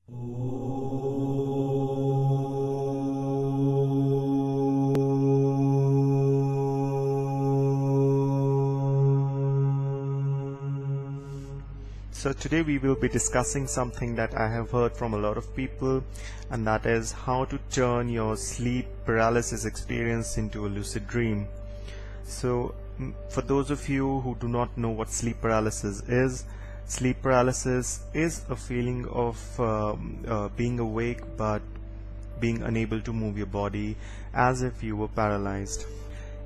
So today we will be discussing something that I have heard from a lot of people, and that is how to turn your sleep paralysis experience into a lucid dream. So for those of you who do not know what sleep paralysis is a feeling of being awake but being unable to move your body as if you were paralyzed.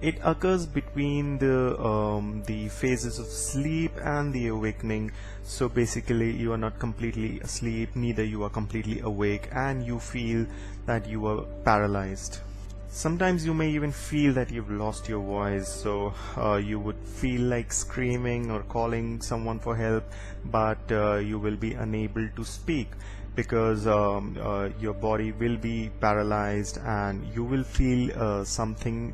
It occurs between the phases of sleep and the awakening. So basically you are not completely asleep, neither you are completely awake, and you feel that you are paralyzed. Sometimes you may even feel that you've lost your voice, so you would feel like screaming or calling someone for help, but you will be unable to speak because your body will be paralyzed, and you will feel something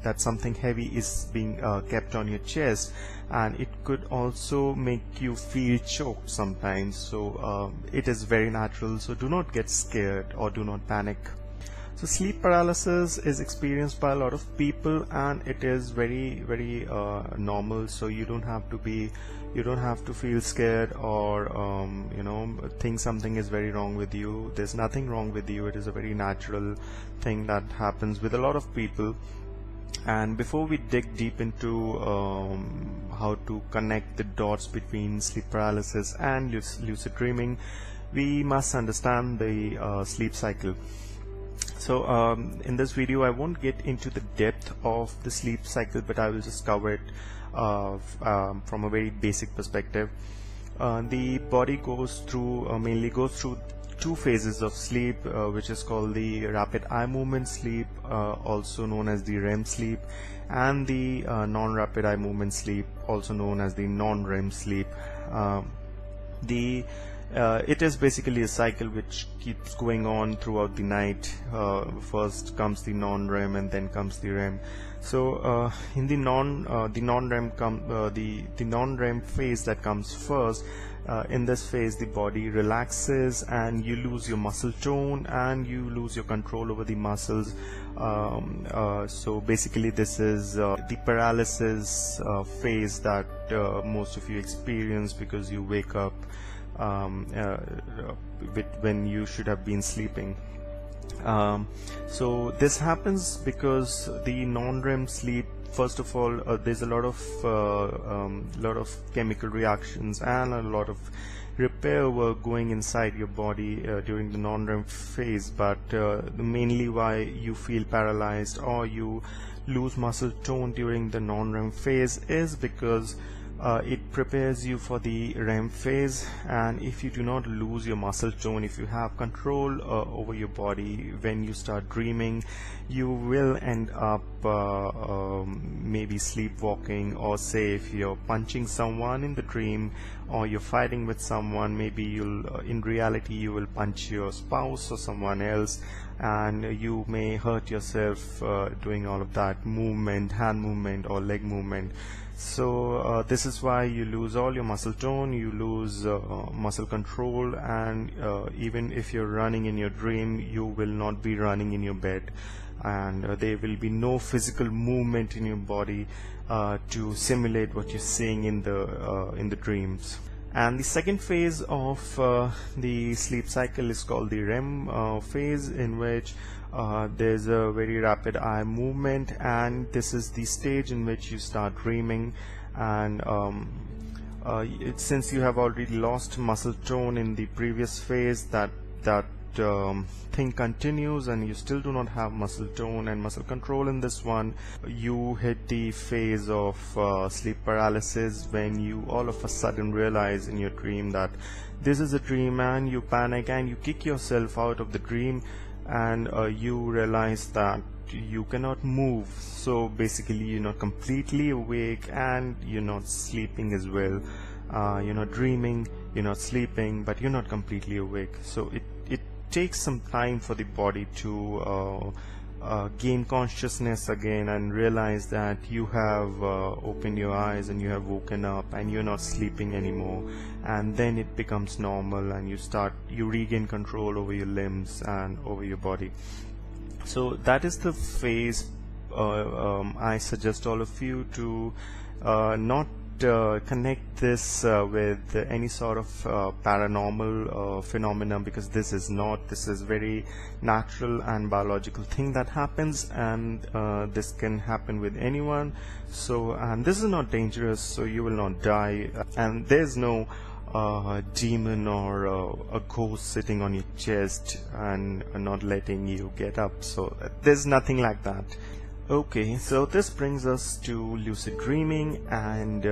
heavy is being kept on your chest, and it could also make you feel choked sometimes. So it is very natural, so do not get scared or do not panic. So sleep paralysis is experienced by a lot of people, and it is very normal. So you don't have to feel scared or think something is very wrong with you. There's nothing wrong with you. It is a very natural thing that happens with a lot of people. And before we dig deep into how to connect the dots between sleep paralysis and lucid dreaming, we must understand the sleep cycle. So in this video I won't get into the depth of the sleep cycle, but I will just cover it from a very basic perspective. The body mainly goes through two phases of sleep, which is called the rapid eye movement sleep, also known as the REM sleep, and the non-rapid eye movement sleep, also known as the non-REM sleep. It is basically a cycle which keeps going on throughout the night. First comes the non-REM and then comes the REM. So in the non-REM phase that comes first, in this phase the body relaxes and you lose your muscle tone and you lose your control over the muscles. So basically this is the paralysis phase that most of you experience because you wake up when you should have been sleeping. So this happens because the non-REM sleep, first of all, there's a lot of chemical reactions and a lot of repair work going inside your body during the non-REM phase, but mainly why you feel paralyzed or you lose muscle tone during the non-REM phase is because it prepares you for the REM phase. And if you do not lose your muscle tone, if you have control over your body when you start dreaming, you will end up maybe sleepwalking, or say if you're punching someone in the dream or you're fighting with someone, maybe in reality you will punch your spouse or someone else, and you may hurt yourself doing all of that movement, hand movement or leg movement. So this is why you lose all your muscle tone, you lose muscle control, and even if you're running in your dream, you will not be running in your bed, and there will be no physical movement in your body to simulate what you're seeing in the dreams. And the second phase of the sleep cycle is called the REM phase, in which there's a very rapid eye movement, and this is the stage in which you start dreaming. And since you have already lost muscle tone in the previous phase, that thing continues and you still do not have muscle tone and muscle control in this one. You hit the phase of sleep paralysis when you all of a sudden realize in your dream that this is a dream, and you panic and you kick yourself out of the dream, and you realize that you cannot move. So basically you're not completely awake and you're not sleeping as well. You're not dreaming, you're not sleeping, but you're not completely awake. So it takes some time for the body to gain consciousness again and realize that you have opened your eyes and you have woken up and you're not sleeping anymore, and then it becomes normal and you regain control over your limbs and over your body. So that is the phase I suggest all of you to not connect this with any sort of paranormal phenomenon, because this is very natural and biological thing that happens, and this can happen with anyone. So, and this is not dangerous, so you will not die, and there's no demon or a ghost sitting on your chest and not letting you get up. So there's nothing like that. Okay, so this brings us to lucid dreaming, and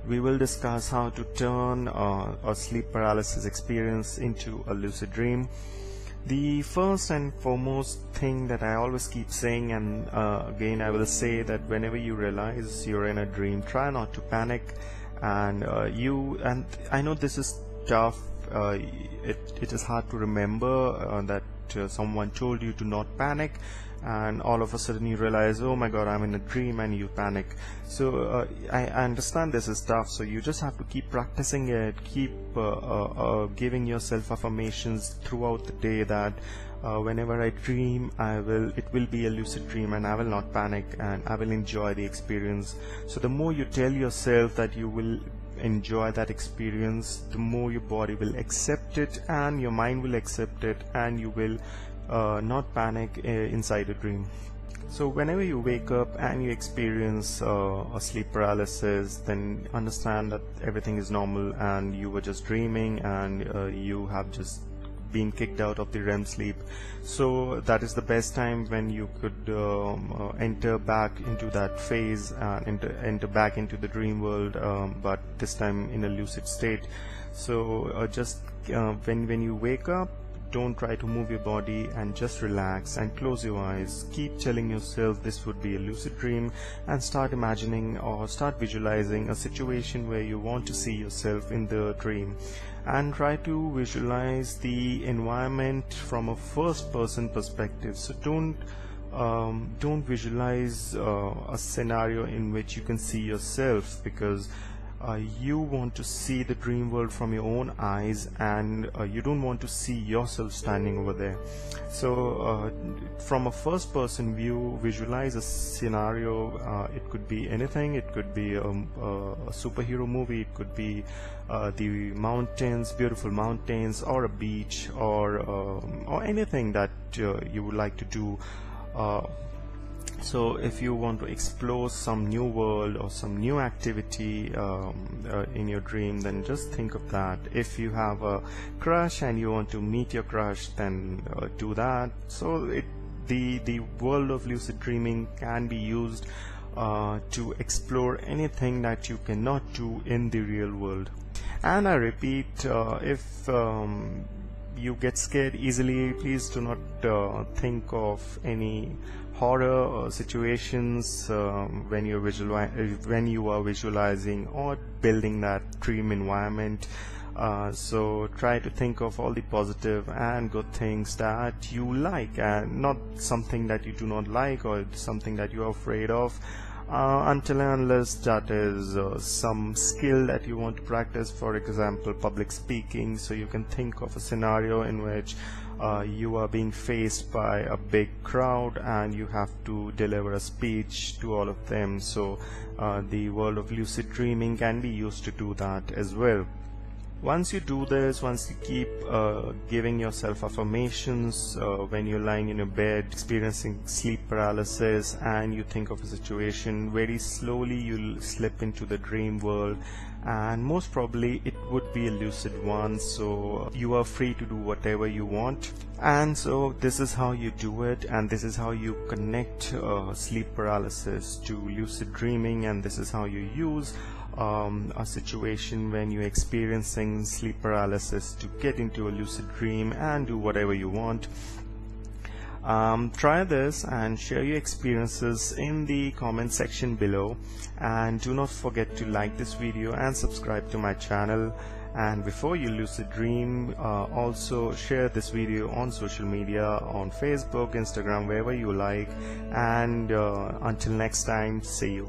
we will discuss how to turn a sleep paralysis experience into a lucid dream. The first and foremost thing that I always keep saying, and again I will say, that whenever you realize you're in a dream, try not to panic. And I know this is tough, it is hard to remember that someone told you to not panic, and all of a sudden you realize, oh my god, I'm in a dream, and you panic. So I understand this is tough, so you just have to keep practicing it, keep giving yourself affirmations throughout the day that whenever I dream, it will be a lucid dream, and I will not panic, and I will enjoy the experience. So the more you tell yourself that you will enjoy that experience, the more your body will accept it and your mind will accept it, and you will not panic inside a dream. So whenever you wake up and you experience a sleep paralysis, then understand that everything is normal and you were just dreaming, and you have just been kicked out of the REM sleep. So that is the best time when you could enter back into that phase and enter back into the dream world, but this time in a lucid state. So just when you wake up, don't try to move your body, and just relax and close your eyes. Keep telling yourself this would be a lucid dream, and start imagining or start visualizing a situation where you want to see yourself in the dream, and try to visualize the environment from a first person perspective. So don't visualize a scenario in which you can see yourself, because you want to see the dream world from your own eyes, and you don't want to see yourself standing over there. So from a first person view, visualize a scenario. It could be anything. It could be a superhero movie, it could be the mountains, beautiful mountains, or a beach, or anything that you would like to do. So if you want to explore some new world or some new activity in your dream, then just think of that. If you have a crush and you want to meet your crush, then do that. So the world of lucid dreaming can be used to explore anything that you cannot do in the real world. And I repeat, if you get scared easily, please do not think of any horror situations when you are visualizing or building that dream environment. So try to think of all the positive and good things that you like, and not something that you do not like or something that you are afraid of, until and unless that is some skill that you want to practice, for example public speaking. So you can think of a scenario in which you are being faced by a big crowd and you have to deliver a speech to all of them. So the world of lucid dreaming can be used to do that as well. Once you do this, once you keep giving yourself affirmations when you're lying in your bed experiencing sleep paralysis, and you think of a situation, very slowly you'll slip into the dream world, and most probably it would be a lucid one. So you are free to do whatever you want. And so this is how you do it, and this is how you connect sleep paralysis to lucid dreaming, and this is how you use a situation when you're experiencing sleep paralysis to get into a lucid dream and do whatever you want. Try this and share your experiences in the comment section below, and do not forget to like this video and subscribe to my channel. And before you lucid dream, also share this video on social media, on Facebook, Instagram, wherever you like. And until next time, see you.